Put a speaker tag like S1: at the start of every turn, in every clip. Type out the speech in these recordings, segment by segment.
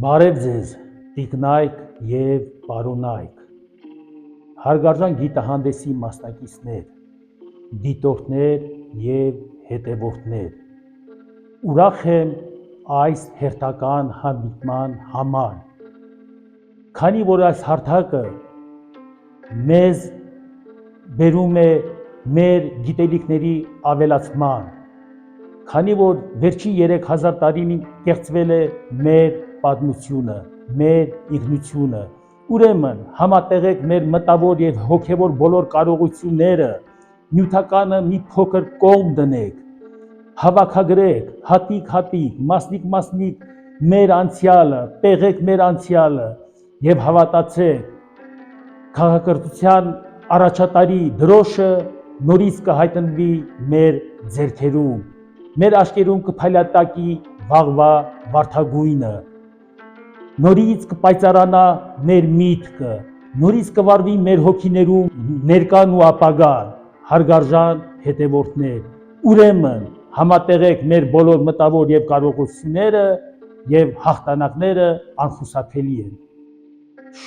S1: Բարև ձեզ, տիկնայք և պարոնայք, հարգարժան գիտահանդեսի մասնակիցներ, դիտորդներ և հետևորդներ, ուրախ եմ այս հերթական հանդիպման համար, քանի որ այս հարթակը մեզ բերում է մեր գիտելիքների ավելացման, քանի որ վերջին 3000 տարին կեղծվել է մեր պատմությունը, մեր ինքնությունը, ուրեմն համատեղեք մեր մտավոր և հոգևոր բոլոր կարողությունները, նյութականը մի փոքր կողմ դնեք, հավաքագրեք, հատիկ, մասնիկ մեր անցյալը, պեղեք մեր անցյալը և հավատացեք, քաղաքակրթության առաջատարի դրոշը նորից կհայտնվի մեր ձեռքերում, մեր աչքերում կփայլատակի վաղվա վարդագույնը, նորից կպայծառանա մեր միտքը, նորից կվարվի մեր հոգիներում ներկան ու ապագան, հարգարժան հետևորդներ, ուրեմն համատեղեք մեր բոլոր մտավոր և կարողությունները և հաղթանակները անխուսափելի են։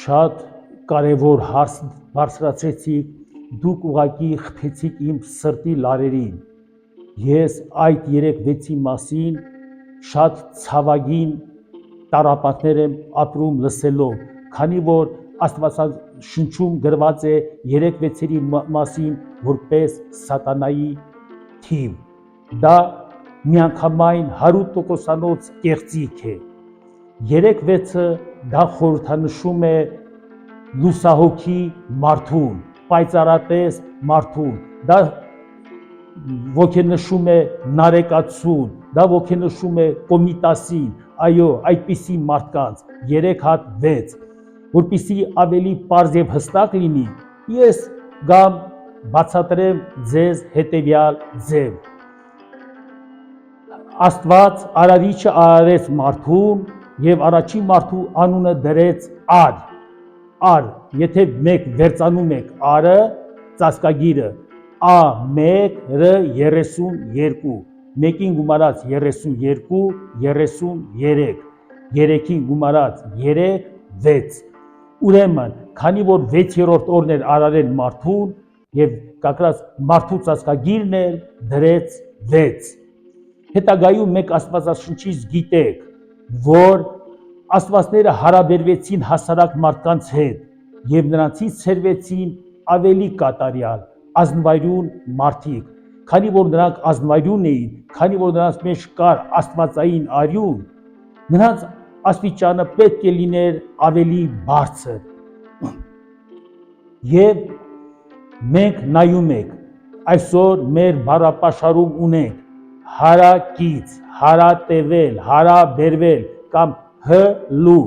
S1: Շատ կարևոր հարց բարձրացրեցիք, դուք ուղղակի խփեցիք իմ սրտի լարերին։ Ես այդ 3-6-ի մասին շատ ցավագին տառապանքներ եմ ապրում լսելով, քանի որ Աստվածաշնչում գրված է 3-6-երի մասին որպես սատանայի թիվ։ Դա միանգամայն 100%-անոց կեղծիք է։ 3-6-ը դա խորհրդանշում է լուսահոգի մարդուն, պայծառատես մարդուն, դա ոգենշում է նարեկացուն, դա ոգենշում է Կոմիտասին, այո, այդպիսի մարդկանց 3 հատ 6, որպեսզի ավելի պարզ և հստակ լինի, ես գամ բացատրեմ ձեզ հետևյալ ձև։ Աստված Արարիչը արարեց մարդուն և առաջին մարդու անունը դրեց Ար, եթե մեկ վերծանում եք Արը, ծածկագիրը, A1 R 32, մեկին գումարած 32, 33, 3-ին գումարած 3, 6, ուրեմն, քանի որ 6-րդ օրն էր արարել մարդուն և կակրած մարդու ծածկագիրն էլ դրեց 6, հետագայում մեկ Աստվածաշնչից գիտեք, որ աստվածները հարաբերվեցին հասարակ մարդկանց հետ և նրանցից ցրվեցին ավելի կատարյալ, ազնվայրուն մարդիկ, քանի որ նրանք ազնվայրուն էին, քանի որ նրանց մեջ կար աստվածային արյուն, նրանց աստիճանը պետք է լիներ ավելի բարձր։ Եվ մենք նայում ենք, այսօր մեր բառապաշարում ունենք հարակից, հարատևել, հարաբերվել կամ հլու,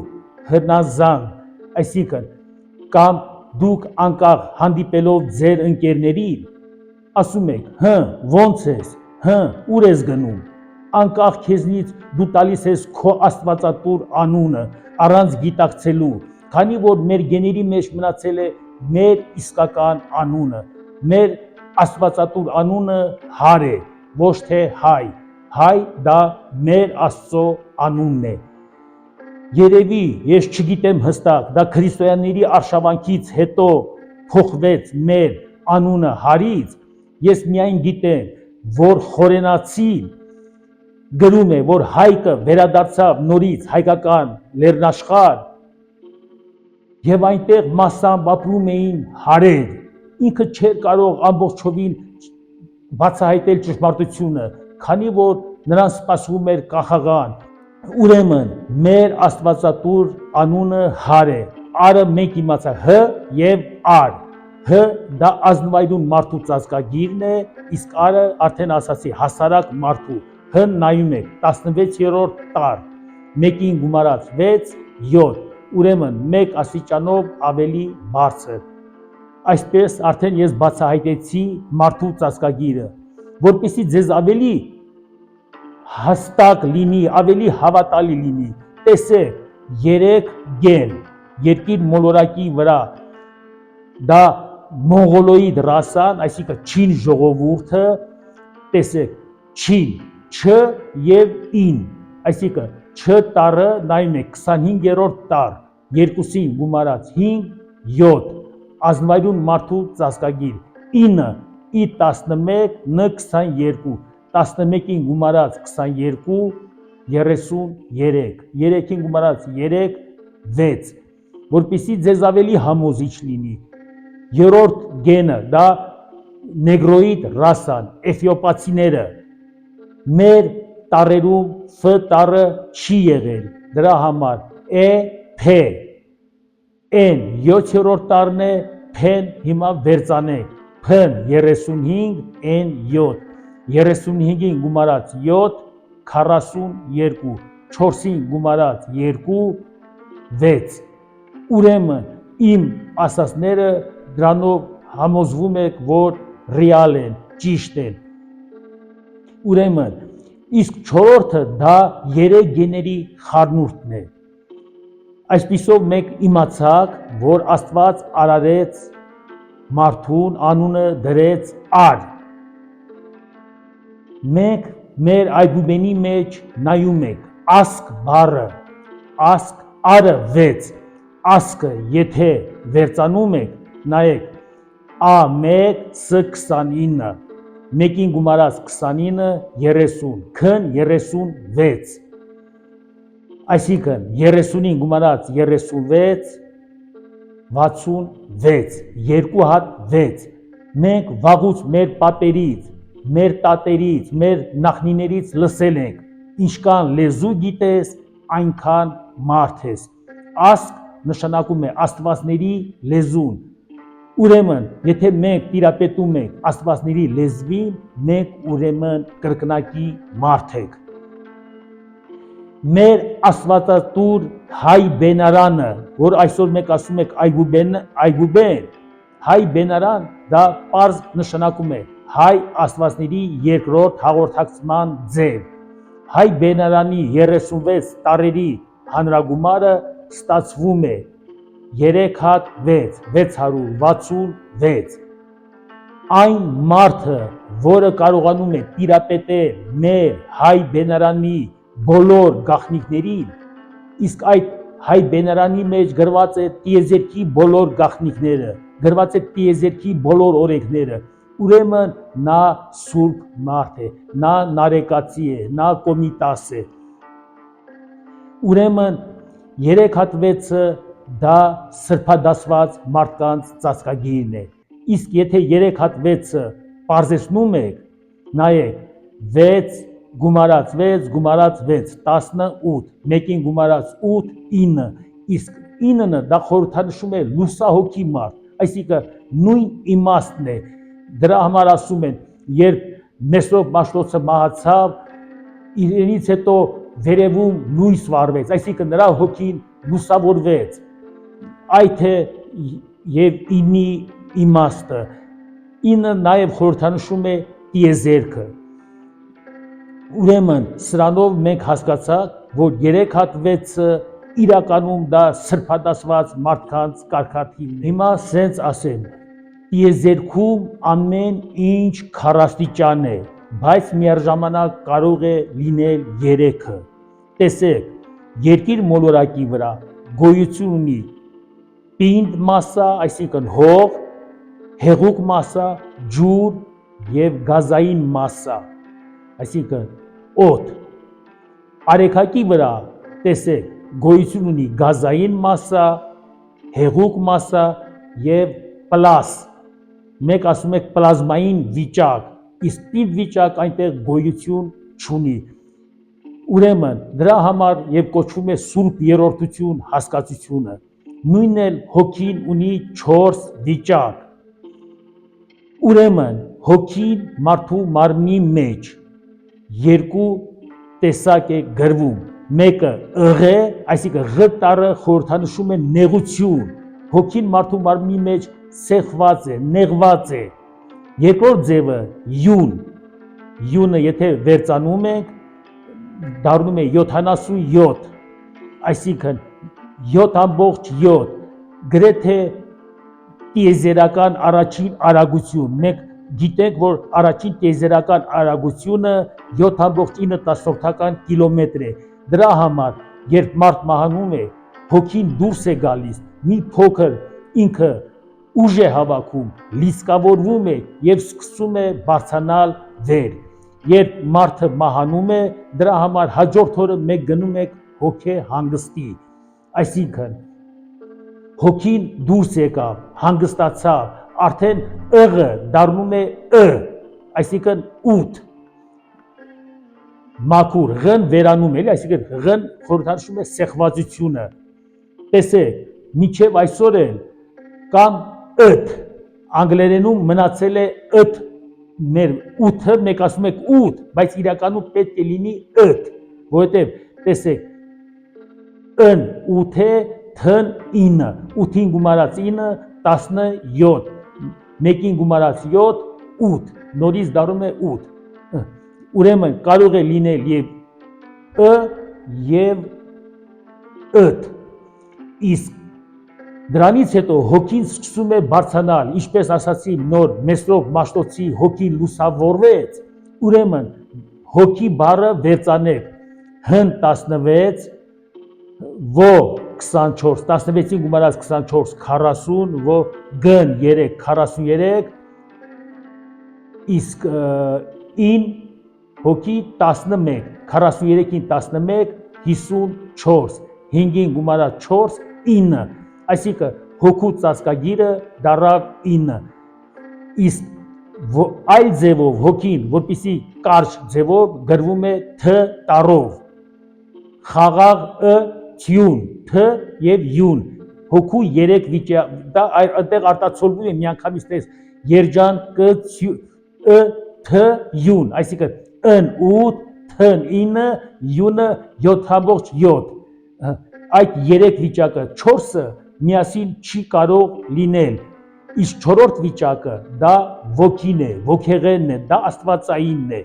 S1: հնազանդ, այսինքն կամ դուք անկախ հանդիպելով ձեր ընկերներին, ասում եք, ոնց ես, ուր ես գնում, անկախ քեզնից դու տալիս ես քո աստվածատուր անունը, առանց գիտակցելու, քանի որ մեր գեների մեջ մնացել է մեր իսկական անունը, մեր աստվածատուր անունը Հար է, ոչ թե Հայ դա մեր Աստծո անունն է։ Երևի, ես չգիտեմ հստակ, դա քրիստոնյաների արշավանքից հետո փոխվեց մեր անունը Հարից, ես միայն գիտեմ, որ Խորենացին գրում է, որ Հայկը վերադարձավ նորից հայկական լեռնաշխարհ և այնտեղ մասամբ ապրում էին հարեր, ինքը չէր կարող ամբողջովին բացահայտել ճշմարտությունը, քանի որ նրան սպասվում էր կախաղան, ուրեմն մեր աստվածատուր անունը Հար է, Արը մենք իմացանք Հ և Ար, Հ դա ազնվայրուն մարդու ծածկագիրն է, իսկ Արը արդեն ասացի հասարակ մարդու, Հ-ն նայում եք 16-րդ տառ, մեկին գումարած 6, 7, ուրեմն մեկ աստիճանով ավելի բարձր, այսպես արդեն ես բացահայտեցի մարդու ծածկագիրը, որպեսզի ձեզ ավելի հստակ լինի, ավելի հավատալի լինի, տեսեք 3 գեն, երկիր մոլորակի վրա, դա մոնղոլոիդ ռասան, այսինքն չին ժողովուրդը, տեսեք, չին, Չ և Ին, այսինքն Չ տարը նայում եք 25-րդ տար, 2-ին գումարած 5, 7, ազնվայրուն մարդու ծածկագիր, 9, ի 11, ն 22, 11-ին գումարած 22, 33, 3-ին գումարած 3, 6, որպեսզի ձեզ ավելի համոզիչ լինի։ Երրորդ գենը դա նեգրոիդ ռասան, էֆիոպացիները, մեր տարերում Ֆ տարը չի եղել, դրա համար Փ, N 7-րդ տարն է, Փ-ն հիմա վերցանենք, Փ-ն 35, N 7, 35-ին գումարած 7, 42, 4-ին գումարած 2, 6, ուրեմն իմ ասածները դրանով համոզվում եք, որ ռեալ են, ճիշտ են։ Ուրեմն, իսկ չորրորդը դա 3 գեների խառնուրդն է։ Այսպիսով մենք իմացանք, որ Աստված արարեց մարդուն, անունը դրեց Ար։ Մենք մեր այբուբենի մեջ նայում ենք, ասկ բառը, ասկ Արը 6, ասկը եթե վերցանում եք, նայեք, A1 S 29, մեկին գումարած 29, 30, K-ն 36, այսինքն 30-ին գումարած 36, 66, երկու հատ 6, մենք վաղուց մեր պատերից, մեր տատերից, մեր նախնիներից լսել ենք, ինչքան լեզու գիտես, այնքան մարդ ես, ասկ նշանակում է աստվածների լեզուն, ուրեմն, եթե մենք տիրապետում ենք աստվածների լեզվին, մենք ուրեմն կրկնակի մարդ ենք։ Մեր աստվածատուր հայ բենարանը, որ այսօր մենք ասում ենք այգուբեն, հայ բենարան դա պարզ նշանակում է հայ աստվածների երկրորդ հաղորդակցման ձև։ Հայ բենարանի 36 տարերի հանրագումարը ստացվում է 3 հատ 6, 666։ Այն մարդը, որը կարողանում է տիրապետել մեր հայ բենարանի բոլոր գաղտնիքներին, իսկ այդ հայ բենարանի մեջ գրված է տիեզերքի բոլոր գաղտնիքները, գրված է տիեզերքի բոլոր օրենքները, ուրեմն նա սուրբ մարդ է, նա նարեկացի է, նա կոմիտաս է։ Ուրեմն 3 հատ 6-ը դա սրբադասված մարդկանց ծածկագիրն է, իսկ եթե 3 հատ 6-ը պարզեցնում եք, նայեք, 6 գումարած 6, գումարած 6, 18, մեկին գումարած 8, 9, իսկ 9-ը դա խորհրդանշում է լուսահոգի մարդ, այսինքն նույն իմաստն է, դրա համար ասում են, երբ Մեսրոպ Մաշտոցը մահացավ, իրենից հետո վերևում լույս վառվեց, այսինքն նրա հոգին լուսավորվեց, այդ է և 9-ի իմաստը, 9-ը նաև խորհրդանշում է տիեզերքը։ Ուրեմն սրանով մենք հասկացանք, որ 3 հատ 6-ը իրականում դա սրբադասված մարդկանց կարգաթիվն է։ Հիմա սենց ասեմ, տիեզերքում ամեն ինչ քառաստիճան է, բայց միաժամանակ կարող է լինել 3-ը։ Տեսեք, երկիր մոլորակի վրա գոյություն ունի պինդ մասսա, այսինքն հող, հեղուկ մասսա, ջուր և գազային մասսա, այսինքն օդ։ Արեգակի վրա տեսեք, գոյություն ունի գազային մասսա, հեղուկ մասսա և պլաս, մենք ասում ենք պլազմային վիճակ, իսկ պինդ վիճակ այնտեղ գոյություն չունի։ Ուրեմն դրա համար և կոչվում է սուրբ երրորդություն հասկացությունը, նույնն էլ հոգին ունի 4 վիճակ։ Ուրեմն հոգին մարդու մարմնի մեջ 2 տեսակ է գրվում, մեկը ըղե, այսինքն ղ տառը խորհրդանշում է նեղություն, հոգին մարդու մարմնի մեջ սեղված է, նեղված է, երկրորդ ձևը յուն, յունը եթե վերցանում ենք, դառնում է 77, այսինքն 7,7, գրեթե տիեզերական առաջին արագություն, մենք գիտենք, որ առաջին տիեզերական արագությունը 7,9 կիլոմետր է, Դրա համար երբ մարդ մահանում է, հոգին դուրս է գալիս, մի փոքր ինքը ուժ է հավաքում, լիցքավորվում է եւ սկսում է բարձրանալ վեր։ Երբ մարդը մահանում է, դրա համար հաջորդ օրը մեկ գնում եք հոգե հանգստի, այսինքն հոգին դուրս եկավ, հանգստացավ, արդեն ըղը դառնում է ը, այսինքն 8 մաքուր ղն վերանում է, այսինքն ղն խորհրդանշում է սեղվածությունը։ Տեսեք, մինչև այսօր էլ կամ ըթ, անգլերենում մնացել է ըթ, մեր 8-ը մեկ ասում եք 8, բայց իրականում պետք է լինի ըթ, որովհետև տեսեք, ըն 8 է, թն 9, 8-ին գումարած 9, 17, մեկին գումարած 7, 8, նորից դառնում է 8, ուրեմն կարող է լինել և ը և ըթ, իսկ դրանից հետո հոգին սկսում է բարձրանալ, ինչպես ասացի նոր Մեսրոպ Մաշտոցի հոգին լուսավորվեց, ուրեմն հոգի բառը վերծանեք, հն 16, ո 24, 16-ին գումարած 24, 40, ո գն 3, 43, իսկ ին հոգի 11, 43-ին 11, 54, 5-ին գումարած 4, 9, այսինքն հոգու ծածկագիրը դառավ 9, իսկ այլ ձևով հոգին, որպեսզի կարճ ձևով գրվում է თ տառով, խաղաղ ը թյուն, თ եւ յուն, հոգու 3 վիճակ, դա այդտեղ արտացոլվում է միանգամից տես երջան կ ը თ յուն, այսինքն ըն 8, թն 9, յունը 7.7, այդ 3 վիճակը 4-ը միասին չի կարող լինել, իսկ 4-րդ վիճակը դա ոգին է, ոգեղենն է, դա աստվածայինն է,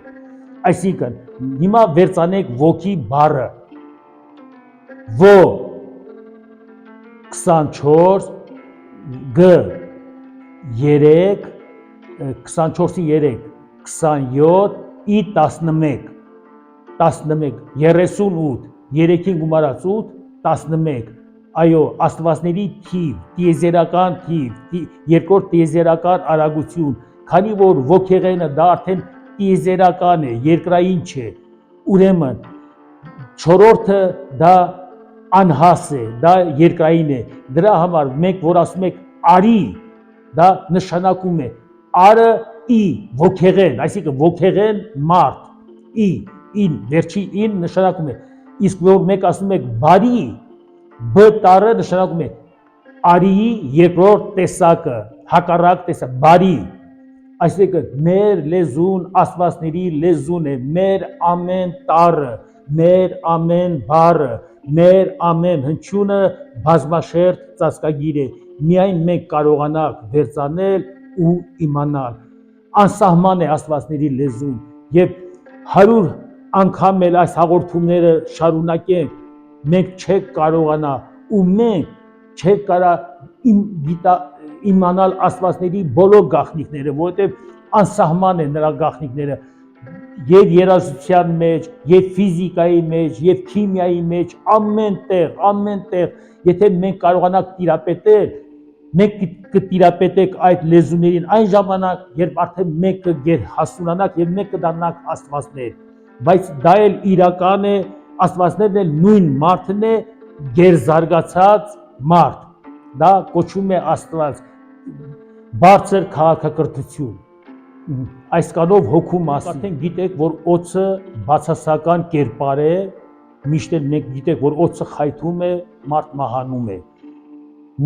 S1: այսինքն հիմա վերծանեք ոգի բառը, ո 24, գ 3, 24-ի 3, 27, ի 11, 11, 38, 3-ին գումարած 8, 11, այո, աստվածների թիվ, տիեզերական թիվ, երկրորդ տիեզերական արագություն, քանի որ ոգեղենը դա արդեն տիեզերական է, երկրային չէ, ուրեմն 4-րդը դա անհաս է, դա երկրային է, դրա համար մենք որ ասում ենք արի, դա նշանակում է արը ի, ոգեղեն, այսինքն ոգեղեն մարդ, ին, վերջի ին նշանակում է, իսկ որ մենք ասում ենք բարի, բ տառը նշանակում է արիի երկրորդ տեսակը, հակառակ տեսակ, բարի, այսինքն մեր լեզուն աստվածների լեզուն է, մեր ամեն տառը, մեր ամեն բառը, մեր ամեն հնչյունը բազմաշերտ ծածկագիր է, միայն մենք կարողանանք վերծանել ու իմանալ, անսահման է աստվածների լեզուն եւ 100 անգամ էլ այս հաղորդումները շարունակենք, մենք չենք կարողանա ու մենք չենք կարա իմանալ աստվածների բոլոր գաղտնիքները, որովհետև անսահման է նրա գաղտնիքները եւ երաժշտության մեջ, եւ ֆիզիկայի մեջ, եւ քիմիայի մեջ, ամենտեղ, եթե մենք կարողանանք տիրապետել, մենք կտիրապետենք այդ լեզուներին այն ժամանակ, երբ արդեն մենք կգերհասունանանք եւ մենք կդառնանք աստվածներ, բայց դա էլ իրական է, աստվածներն էլ նույն մարդն է, գերզարգացած մարդ, դա կոչվում է աստված, բարձր քաղաքակրթություն, այս կանով հոգու մասին, արդեն գիտեք, որ օձը բացասական կերպար է, միշտ էլ մենք գիտեք, որ օձը խայթում է, մարդ մահանում է,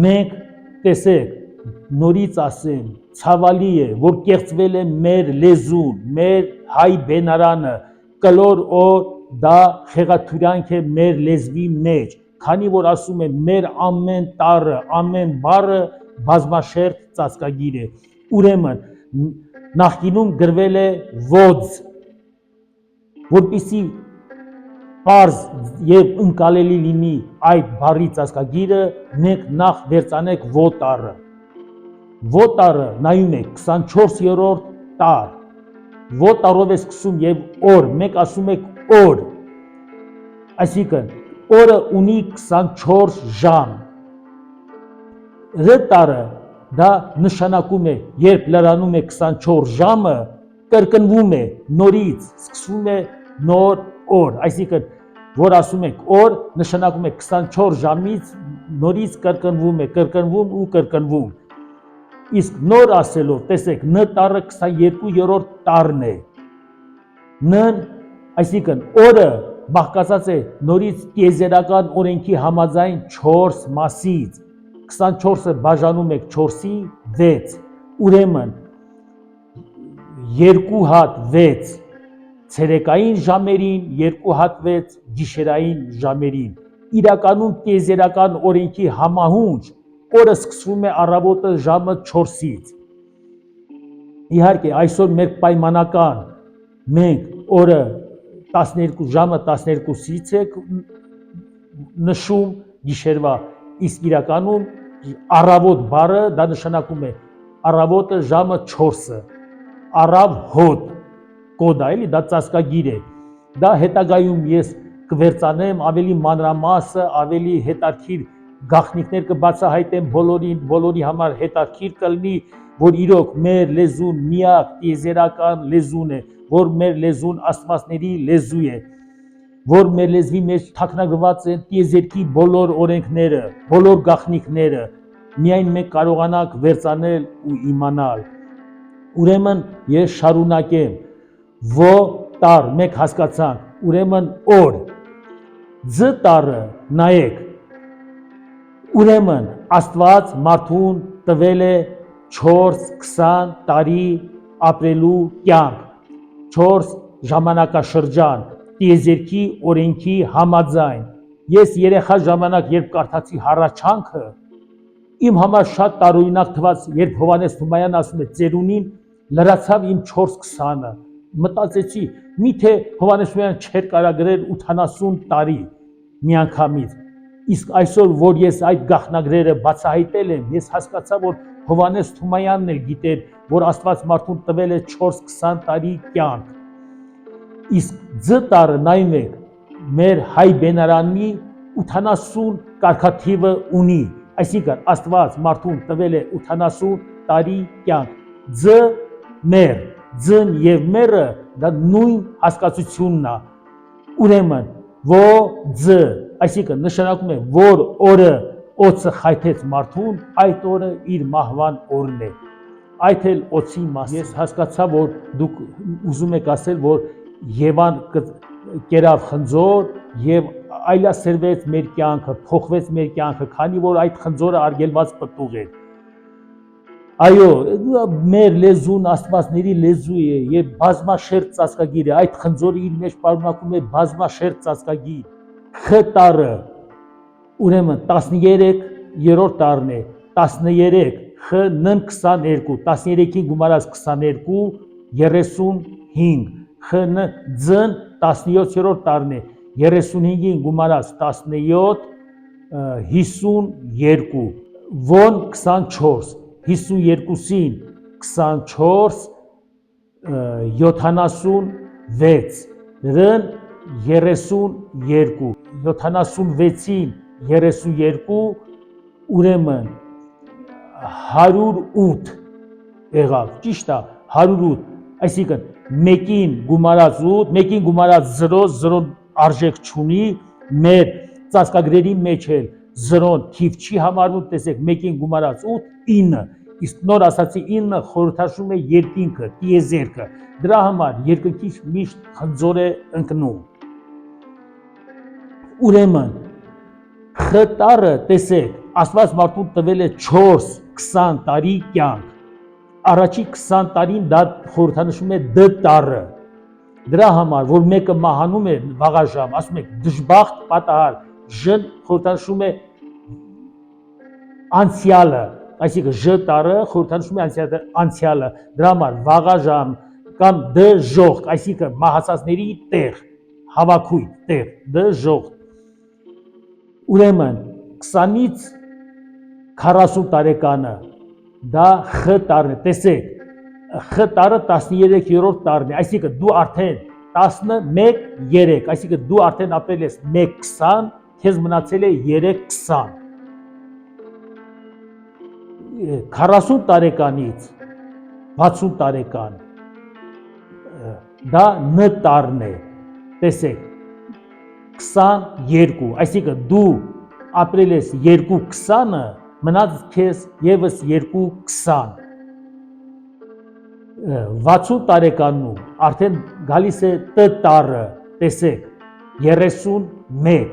S1: մենք տեսեք, նորից ասեմ, ցավալի է, որ կեղծվել է մեր լեզուն, մեր հայ բենարանը, կլոր օր դա խեղաթյուրանք է մեր լեզվի մեջ, քանի որ ասում է մեր ամեն տառը, ամեն բառը բազմաշերտ ծածկագիր է, ուրեմն նախկինում գրվել է ոձ, որպեսզի պարզ եւ ընկալելի լինի այդ բառի ծածկագիրը, մենք նախ վերծանենք ո տառը, ո տառը նայում եք 24-րդ տառ, ո տառով է սկսում եւ օր, մենք ասում ենք օր, այսինքն օրը ունի 24 ժամ։ Ռ տարը դա նշանակում է, երբ լրանում է 24 ժամը, կրկնվում է նորից, սկսվում է նոր օր, այսինքն որ ասում ենք օր նշանակում է 24 ժամից նորից կրկնվում է, կրկնվում ու կրկնվում։ Իսկ նոր ասելով, տեսեք, ն տարը 22-րդ տարն է։ Ն, այսինքն օրը բաղկացած է նորից տիեզերական օրենքի համաձայն 4 մասից։ 24-ը բաժանում եք 4-ի 6, ուրեմն 2 հատ 6 ցերեկային ժամերին, 2 հատ 6 գիշերային ժամերին։ Իրականում տիեզերական օրենքի համահունչ օրը սկսվում է առավոտը ժամը 4-ից։ Իհարկե, այսօր մեր պայմանական մենք օրը 12 ժամը 12-ից է նշում գիշերվա, իսկ իրականում առավոտ բառը դա նշանակում է առավոտը ժամը 4-ը, առավհոտ, կոդա էլի, դա ծածկագիր է։ Դա հետագայում ես կվերծանեմ ավելի մանրամասը, ավելի հետաքրքիր գաղտնիքներ կբացահայտեմ բոլորին, բոլորի համար հետաքրքիր կլինի, որ իրոք մեր լեզուն միակ տիեզերական լեզուն է, որ մեր լեզուն աստվածների լեզու է, որ մեր լեզվի մեջ թաքնագրված են տիեզերքի բոլոր օրենքները, բոլոր գաղտնիքները, միայն մենք կարողանանք վերծանել ու իմանալ։ Ուրեմն ես շարունակեմ, ո տար մենք հասկացանք, ուրեմն օր, ձ տարը նայեք, ուրեմն Աստված մարդուն տվել է 4-20 տարի ապրելու կյանք, 4 ժամանակաշրջան, տիեզերքի օրենքի համաձայն։ Ես երեխա ժամանակ, երբ կարդացի հառաչանքը, իմ համար շատ տարօրինակ թվաց, երբ Հովհաննես Թումանյանն ասում է ծերունին լրացավ իմ 4-20-ը, մտածեցի, միթե Հովհաննես Թումանյանը չէր կարա գրել 80 տարի միանգամից։ Իսկ այսօր, որ ես այդ գաղտնագրերը բացահայտել եմ, ես հասկացա, որ Հովհաննես Թումանյանն էլ գիտեր, որ Աստված մարդուն տվել է 4-20 տարի կյանք։ Իսկ ձ տարը նայում եք, մեր հայ բենարանի 80 կարգաթիվը ունի, այսինքն Աստված մարդուն տվել է 80 տարի կյանք։ Ձ մեր, ձն եւ մերը դա նույն հասկացությունն է։ Ուրեմն ո ձ, այսինքն նշանակում է, որ օրը օծը խայթեց մարդուն, այդ օրը իր մահվան օրն է։ Այդ էլ օծի մասին։ Ես հասկացա, որ դուք ուզում եք ասել, որ Եվան կերավ խնձոր եւ այլասերվեց մեր կյանքը, փոխվեց մեր կյանքը, քանի որ այդ խնձորը արգելված պտուղ էր։ Այո, մեր լեզուն աստվածների լեզու է եւ բազմաշերտ ծածկագիր է, այդ խնձորը իր մեջ պարունակում է բազմաշերտ ծածկագիր։ Խ տարը, ուրեմն 13-րդ տարն է, 13, խ ն 22, 13-ին գումարած 22, 35, խն ձն 17-րդ տարն է, 35-ին գումարած 17, 52, ո-ն 24, 52-ին 24, 76, ռ-ն 32, 76-ին 32, ուրեմն 108 եղավ, ճիշտ է, 108, այսինքն մեկին գումարած 8, մեկին գումարած 0, 0 արժեք չունի, մեր ծածկագրերի մեջ էլ 0-ն թիվ չի համարվում, տեսեք, մեկին գումարած 8, 9, իսկ նոր ասացի 9 խորհրդաշում է երկինքը, տիեզերքը, դրա համար երկնքից միշտ խնձոր է ընկնում։ Ուրեմն խ տարը, տեսեք, Աստված մարդուն տվել է 4-20 տարի կյանք, առաջի 20 տարին դա խորհրդանշում է դ տարը, դրա համար, որ մեկը մահանում է վաղաժամ, ասում եք դժբախտ պատահար, ժ-ն խորհրդանշում է անցյալը, այսինքն ժ տարը խորհրդանշում է անցյալը, դրա համար վաղաժամ կամ դ ժողք, այսինքն մահացածների տեղ, հավաքույթ տեղ, դ ժողք։ Ուրեմն 20-ից 40 տարեկանը դա խ տարն է, տեսեք, խ տարը 13-րդ տարն է, այսինքն դու արդեն 11-3, այսինքն դու արդեն ապրել ես 1-20, քեզ մնացել է 3-20։ 40 տարեկանից 60 տարեկան դա Ն տարն է, տեսեք, 22, այսինքն դու ապրել ես 2-20-ը, մնաց քեզ եւս 2-20, 60 տարեկանում արդեն գալիս է Տ տարը, տեսեք, 31,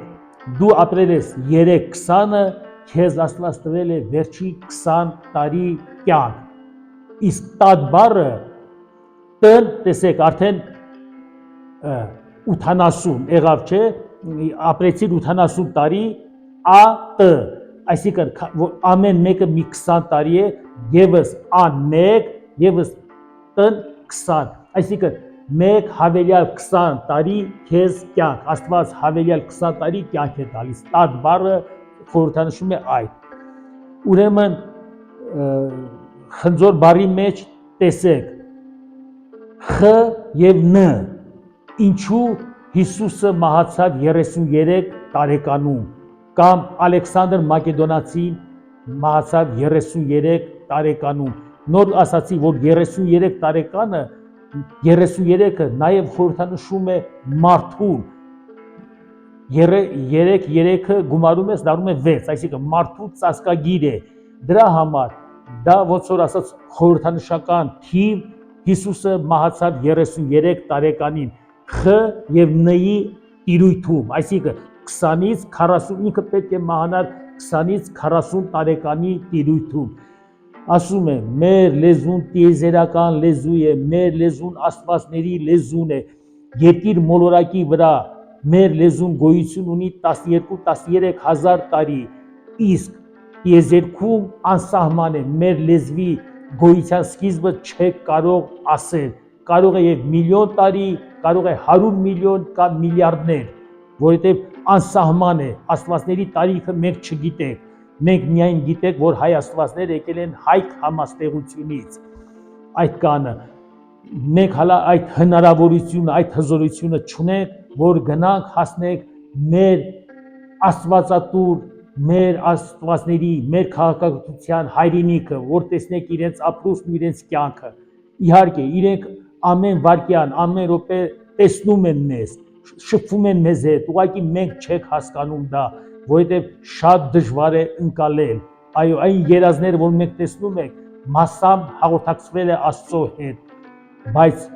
S1: դու ապրել ես 3-20-ը, քեզ Աստված տվել է վերջի 20 տարի կյանք, իսկ տատ բառը տ-ն, տեսեք, արդեն 80 եղավ, չէ, ապրեցիր 80 տարի, ա-տ, այսինքն ամեն մեկը մի 20 տարի է, եւս ան 1, եւս տ-ն 20, այսինքն մեկ հավելյալ 20 տարի քեզ կյանք, Աստված հավելյալ 20 տարի կյանք է տալիս, տատ բառը խորհրդանշում է այդ։ Ուրեմն խնձոր բառի մեջ տեսեք խ եւ ն, ինչու Հիսուսը մահացավ 33 տարեկանում, կամ Ալեքսանդր Մակեդոնացին մահացավ 33 տարեկանում, նոր ասացի, որ 33 տարեկանը, 33-ը նաև խորհրդանշում է մարդուն, 3-ը գումարում ես, դառնում է 6, այսինքն մարդու ծածկագիր է, դրա համար, դա ոնց որ ասած խորհրդանշական թիվ, Հիսուսը մահացավ 33 տարեկանին, խ եւ ն-ի տիրույթում, այսինքն 20-ից 40, ինքը պետք է մահանար 20-ից 40 տարեկանի տիրույթում, ասում է, մեր լեզուն տիեզերական լեզու է, մեր լեզուն աստվածների լեզուն է, երկիր մոլորակի վրա մեր լեզուն գոյություն ունի 12-13 հազար տարի, իսկ տիեզերքում անսահման է, մեր լեզվի գոյության սկիզբը չեք կարող ասել, կարող է եւ միլիոն տարի, կարող է 100 միլիոն կամ միլիարդներ, որովհետեւ անսահման է, աստվածների տարիքը մենք չգիտենք, մենք միայն գիտենք, որ հայ աստվածները եկել են հայք համաստեղությունից, այդ կանը, մենք հալա այդ հնարավորությունը, այդ հզորությունը չունենք, որ գնանք հասնենք մեր աստվածատուր, մեր աստվածների, մեր քաղաքակրթության հայրենիքը, որ տեսնենք իրենց ապրուստն ու իրենց կյանքը, իհարկե, իրենք ամեն վայրկյան, ամեն րոպե տեսնում են մեզ, շփվում են մեզ հետ, ուղղակի մենք չենք հասկանում դա, որովհետև շատ դժվար է ընկալել, այո, այն երազները, որ մենք տեսնում ենք, մասամբ հաղորդակցվել է Աստծո հետ, բայց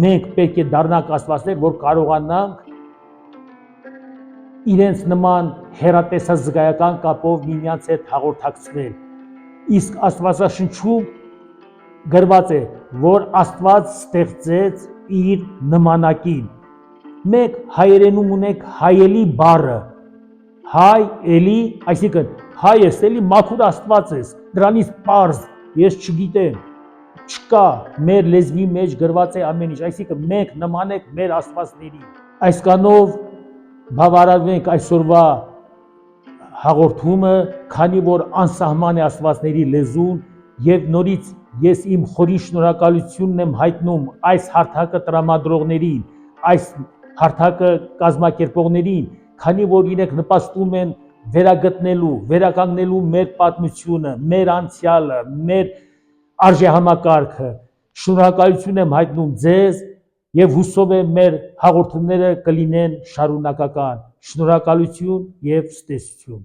S1: մենք պետք է դառնանք աստվածներ, որ կարողանանք իրենց նման հեռատեսազգայական կապով միմյանց հետ հաղորդակցվել, իսկ Աստվածաշնչում գրված է, որ Աստված ստեղծեց իր նմանակին, մենք հայերենում ունենք հայելի բառը, հայ, էլի, այսինքն հայ ես, էլի մաքուր Աստված ես, դրանից պարզ, ես չգիտեմ, չկա, մեր լեզվի մեջ գրված է ամեն ինչ, այսինքն մենք նման ենք մեր աստվածների, այս կանով բավարարվենք այսօրվա հաղորդումը, քանի որ անսահման է աստվածների լեզուն եւ նորից ես իմ խորին շնորհակալությունն եմ հայտնում այս հարթակը տրամադրողներին, այս հարթակը կազմակերպողներին, քանի որ իրենք նպաստում են վերագտնելու, վերականգնելու մեր պատմությունը, մեր անցյալը, մեր արժեհամակարգը, շնորհակալություն եմ հայտնում ձեզ եւ հուսով եմ մեր հաղորդումները կլինեն շարունակական, շնորհակալություն եւ ցտեսություն։